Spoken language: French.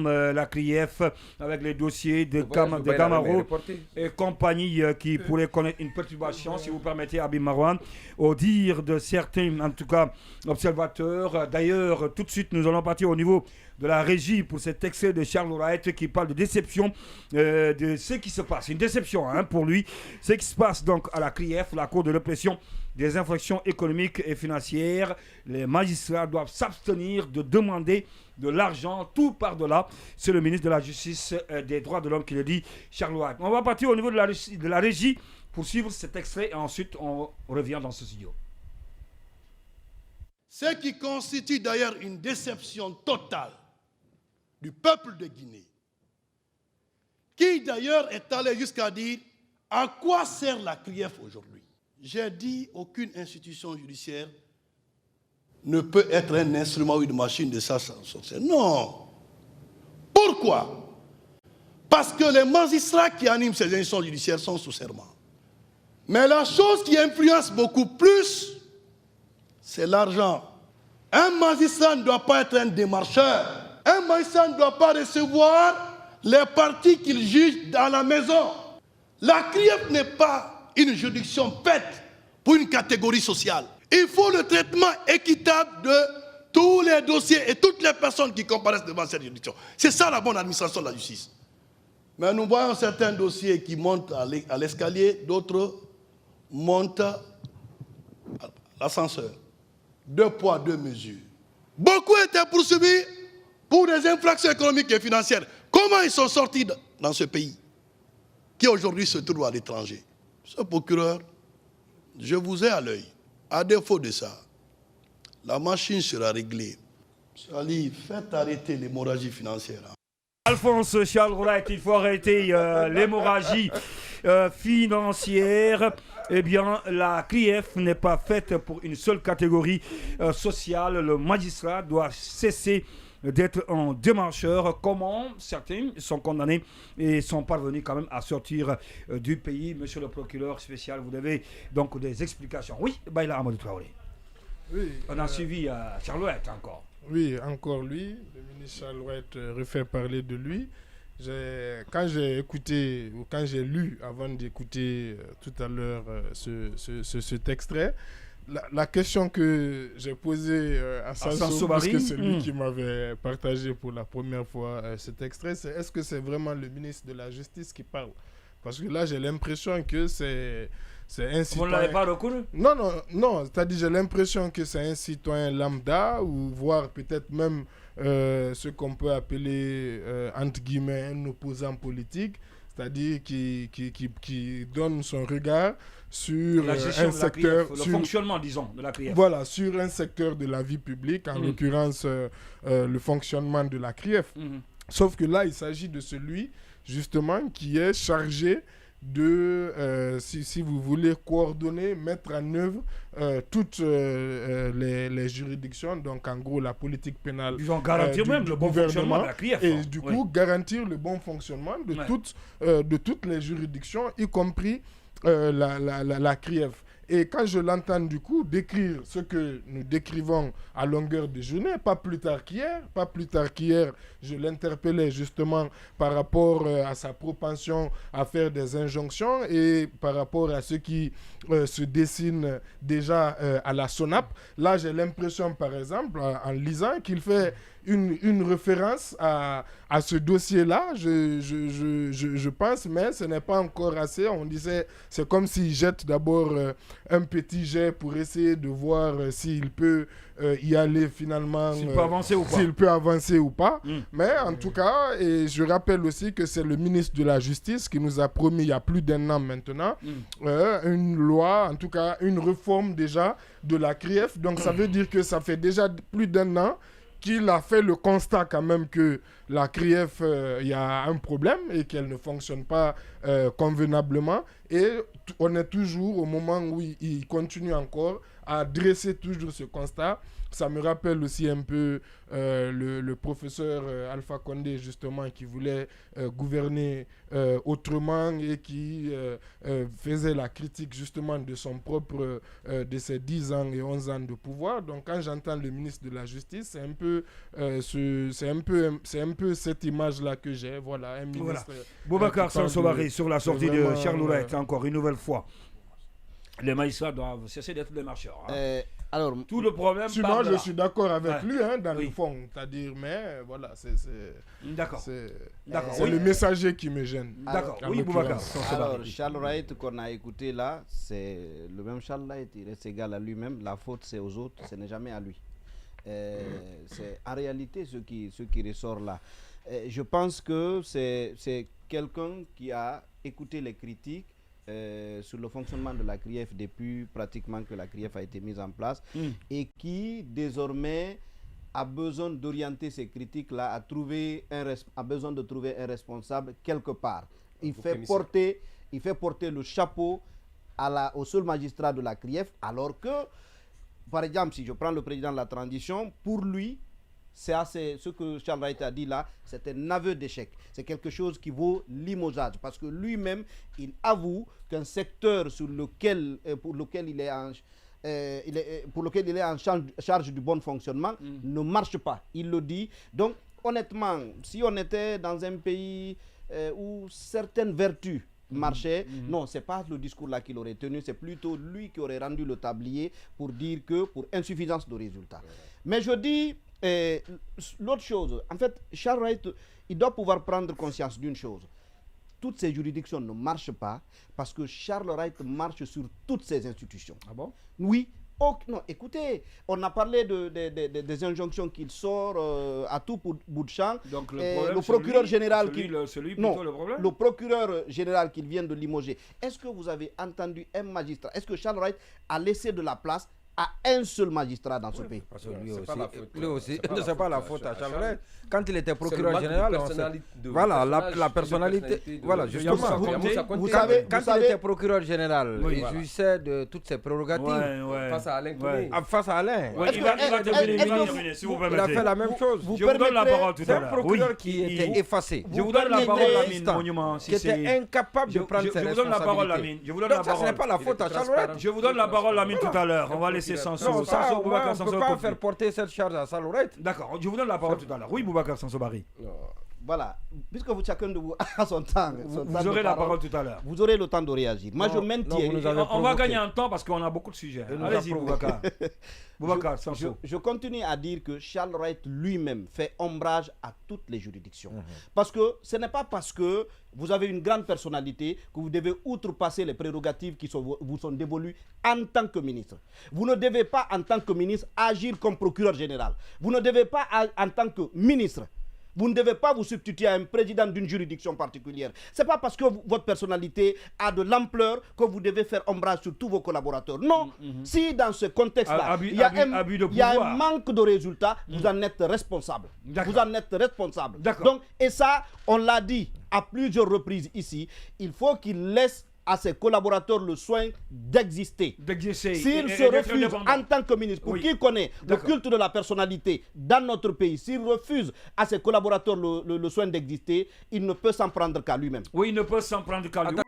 La CRIEF avec les dossiers de Gamaro et compagnie qui pourraient connaître une perturbation, si vous permettez, Abim Marouane, au dire de certains, en tout cas, observateurs. D'ailleurs, tout de suite, nous allons partir au niveau de la régie pour cet extrait de Charles Wright qui parle de déception de ce qui se passe. Une déception pour lui. Ce qui se passe donc à la CRIEF, la Cour de répression des infractions économiques et financières. Les magistrats doivent s'abstenir de demander de l'argent, tout par-delà. C'est le ministre de la Justice des Droits de l'Homme qui le dit, Charles Wright. On va partir au niveau de la régie pour suivre cet extrait et ensuite on revient dans ce studio. Ce qui constitue d'ailleurs une déception totale du peuple de Guinée, qui d'ailleurs est allé jusqu'à dire à quoi sert la CRIEF aujourd'hui. J'ai dit aucune institution judiciaire ne peut être un instrument ou une machine de ça sans sorcière. Non. Pourquoi? Parce que les magistrats qui animent ces institutions judiciaires sont sous serment. Mais la chose qui influence beaucoup plus, c'est l'argent. Un magistrat ne doit pas être un démarcheur. Un magistrat ne doit pas recevoir les parties qu'il juge dans la maison. La CRIEF n'est pas une juridiction faite pour une catégorie sociale. Il faut le traitement équitable de tous les dossiers et toutes les personnes qui comparaissent devant cette juridiction. C'est ça la bonne administration de la justice. Mais nous voyons certains dossiers qui montent à l'escalier, d'autres montent à l'ascenseur. 2 poids, 2 mesures. Beaucoup étaient poursuivis pour des infractions économiques et financières. Comment ils sont sortis dans ce pays qui aujourd'hui se trouve à l'étranger? Ce procureur, je vous ai à l'œil. À défaut de ça, la machine sera réglée. Ali, faites arrêter l'hémorragie financière. Alphonse Charles Wright, il faut arrêter l'hémorragie financière. Eh bien, la CRIEF n'est pas faite pour une seule catégorie sociale. Le magistrat doit cesser d'être un démarcheur. Comment certains sont condamnés et sont parvenus quand même à sortir du pays. Monsieur le procureur spécial, vous avez donc des explications. Oui, Baïla Amadou Traoré. Oui, on a suivi Charles Wright encore. Oui, encore lui. Le ministre Charles Wright refait parler de lui. Quand j'ai écouté, ou quand j'ai lu, avant d'écouter tout à l'heure cet extrait, la question que j'ai posée à Sanso, parce que c'est lui qui m'avait partagé pour la première fois cet extrait, c'est est-ce que c'est vraiment le ministre de la Justice qui parle? Parce que là, j'ai l'impression que c'est un citoyen... Vous ne l'avez pas reconnu? Non, c'est-à-dire j'ai l'impression que c'est un citoyen lambda, ou voire peut-être même ce qu'on peut appeler, entre guillemets, un opposant politique, c'est-à-dire qui donne son regard sur un secteur... le fonctionnement, disons, de la CRIEF. Voilà, sur un secteur de la vie publique, en l'occurrence le fonctionnement de la CRIEF. Sauf que là, il s'agit de celui, justement, qui est chargé de, si vous voulez, coordonner, mettre en œuvre toutes les juridictions, donc en gros la politique pénale. Ils vont garantir même le bon fonctionnement de la CRIEF. Et du coup, garantir le bon fonctionnement de toutes les juridictions, y compris la CRIEF. Et quand je l'entends du coup décrire ce que nous décrivons à longueur de journée, pas plus tard qu'hier, je l'interpellais justement par rapport à sa propension à faire des injonctions et par rapport à ce qui se dessine déjà à la SONAP. Là, j'ai l'impression, par exemple, en lisant, qu'il fait une référence à ce dossier-là, je pense, mais ce n'est pas encore assez. On disait, c'est comme s'il jette d'abord un petit jet pour essayer de voir s'il peut y aller finalement, s'il peut avancer ou pas. S'il peut avancer ou pas. Mais en tout cas, et je rappelle aussi que c'est le ministre de la Justice qui nous a promis il y a plus d'1 an maintenant une loi, en tout cas une réforme déjà de la CRIEF. Donc ça veut dire que ça fait déjà plus d'1 an qu'il a fait le constat quand même que la CRIEF, il y a un problème et qu'elle ne fonctionne pas convenablement. Et on est toujours au moment où il continue encore à dresser toujours ce constat. Ça me rappelle aussi un peu le professeur Alpha Condé, justement, qui voulait gouverner autrement et qui faisait la critique, justement, de son propre, de ses 10 ans et 11 ans de pouvoir. Donc, quand j'entends le ministre de la Justice, c'est un peu cette image-là que j'ai. Voilà, un ministre... Voilà. Boubacar Sansobari, sur la sortie de Charles Wright, encore une nouvelle fois. Les magistrats doivent cesser d'être des marcheurs. Alors, tout le problème. Sinon, je suis d'accord avec lui dans le fond. C'est-à-dire, mais voilà, d'accord. C'est le messager qui me gêne. D'accord. Oui, Boubacar. Alors, Charles Wright qu'on a écouté là, c'est le même Charles Wright, il reste égal à lui-même. La faute, c'est aux autres, ce n'est jamais à lui. C'est en réalité ce qui ressort là. Je pense que c'est quelqu'un qui a écouté les critiques sur le fonctionnement de la CRIEF depuis pratiquement que la CRIEF a été mise en place et qui désormais a besoin d'orienter ces critiques-là, a besoin de trouver un responsable quelque part. Il fait porter le chapeau au seul magistrat de la CRIEF, alors que, par exemple, si je prends le président de la transition, pour lui, ce que Charles Wright a dit là, c'est un aveu d'échec. C'est quelque chose qui vaut limogeage parce que lui-même, il avoue qu'un secteur pour lequel il est en charge du bon fonctionnement ne marche pas. Il le dit. Donc, honnêtement, si on était dans un pays où certaines vertus marchaient, non, c'est pas le discours là qu'il aurait tenu, c'est plutôt lui qui aurait rendu le tablier pour dire que pour insuffisance de résultats. Mais je dis l'autre chose, en fait, Charles Wright, il doit pouvoir prendre conscience d'une chose. Toutes ces juridictions ne marchent pas parce que Charles Wright marche sur toutes ces institutions. Ah bon? Oui. Non, écoutez, on a parlé des injonctions qu'il sort à tout bout de champ. Donc le procureur général le procureur général qu'il vient de limoger. Est-ce que vous avez entendu un magistrat? Est-ce que Charles Wright a laissé de la place à un seul magistrat dans ce pays? Parce que lui aussi, c'est pas la faute à Charles Wright. Quand il était procureur général, voilà, la personnalité, voilà, justement. Vous savez, quand il était procureur général, il jouissait de toutes ses prérogatives. Face à Alain Koné. Face à Alain. Il va terminer, si vous permettez. Il a fait la même chose. Je vous donne la parole tout à l'heure. C'est un procureur qui était effacé. Je vous donne la parole, Lamine Monument. Qui était incapable de prendre ses responsabilités. Je vous donne la parole, Lamine. Donc ça, ce n'est pas la faute à Charles Wright. Je vous donne la parole, Lamine, tout à l'heure. On va laisser Sanso. Non, on ne peut pas faire porter cette charge à Charles Wright. D'accord, je vous donne la parole tout à l'heure. Oui, Boubacar Sansobari. Voilà, puisque chacun de vous a son temps. Vous aurez la parole tout à l'heure. Vous aurez le temps de réagir. Moi, je maintiens. On va gagner en temps parce qu'on a beaucoup de sujets. Allez-y, Boubacar. Boubacar Sanso. Je continue à dire que Charles Wright lui-même fait ombrage à toutes les juridictions. Parce que ce n'est pas parce que vous avez une grande personnalité que vous devez outrepasser les prérogatives qui vous sont dévolues en tant que ministre. Vous ne devez pas, en tant que ministre, agir comme procureur général. Vous ne devez pas, en tant que ministre, vous ne devez pas vous substituer à un président d'une juridiction particulière. Ce n'est pas parce que votre personnalité a de l'ampleur que vous devez faire ombrage sur tous vos collaborateurs. Non, si dans ce contexte-là, il y a un manque de résultats, vous en êtes responsable. Vous en êtes responsable. Donc, et ça, on l'a dit à plusieurs reprises ici, il faut qu'il laisse à ses collaborateurs le soin d'exister. S'il se refuse en tant que ministre, pour qui connaît le culte de la personnalité dans notre pays, s'il refuse à ses collaborateurs le soin d'exister, il ne peut s'en prendre qu'à lui-même. Oui, il ne peut s'en prendre qu'à lui-même.